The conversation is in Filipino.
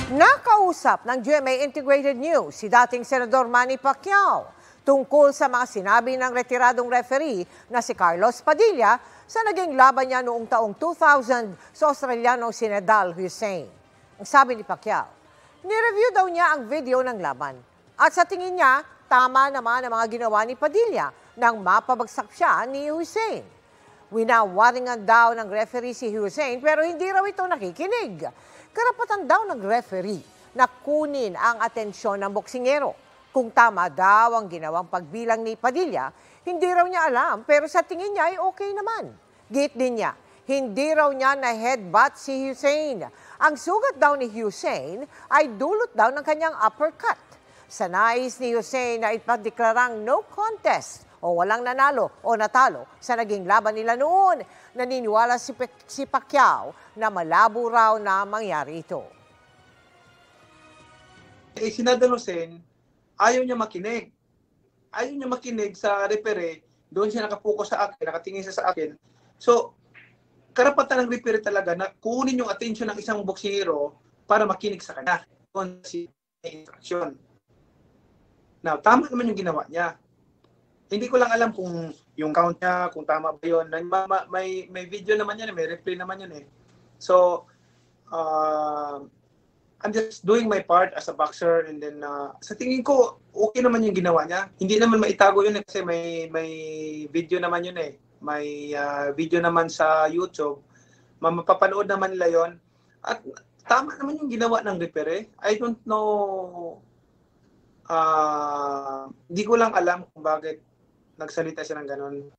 Nakausap ng GMA Integrated News si dating Senador Manny Pacquiao tungkol sa mga sinabi ng retiradong referee na si Carlos Padilla sa naging laban niya noong taong 2000 sa Australianong si Nedal Hussein. Ang sabi ni Pacquiao, nireview daw niya ang video ng laban at sa tingin niya, tama naman ang mga ginawa ni Padilla nang mapabagsak siya ni Hussein. Winawaringan daw ng referee si Hussein pero hindi raw ito nakikinig. Karapatan daw ng referee na kunin ang atensyon ng boksingero. Kung tama daw ang ginawang pagbilang ni Padilla, hindi raw niya alam pero sa tingin niya ay okay naman. Gate din niya, hindi raw niya na headbutt si Hussein. Ang sugat daw ni Hussein ay dulot daw ng kanyang uppercut. Sa nais ni Hussein na ipadeklarang no contest o walang nanalo o natalo sa naging laban nila noon, naniniwala si Pacquiao na malabo raw na mangyari ito. Si Nedal Hussein, ayaw niya makinig. Ayaw niya makinig sa referee. Doon siya nakapokus sa akin, nakatingin siya sa akin. So, karapatan ng referee talaga na kunin yung attention ng isang boksingero para makinig sa kanya. Doon si instruction. Now, tama naman yung ginawa niya. Hindi ko lang alam kung yung count niya, kung tama ba yun. May video naman yan, may replay naman yun eh. So, I'm just doing my part as a boxer and then sa tingin ko, okay naman yung ginawa niya. Hindi naman maitago yun eh, kasi may video naman yun eh. May video naman sa YouTube. Mapapanood naman nila yun. At tama naman yung ginawa ng referee. I don't know, hindi ko lang alam kung bakit nagsalita siya ng ganun.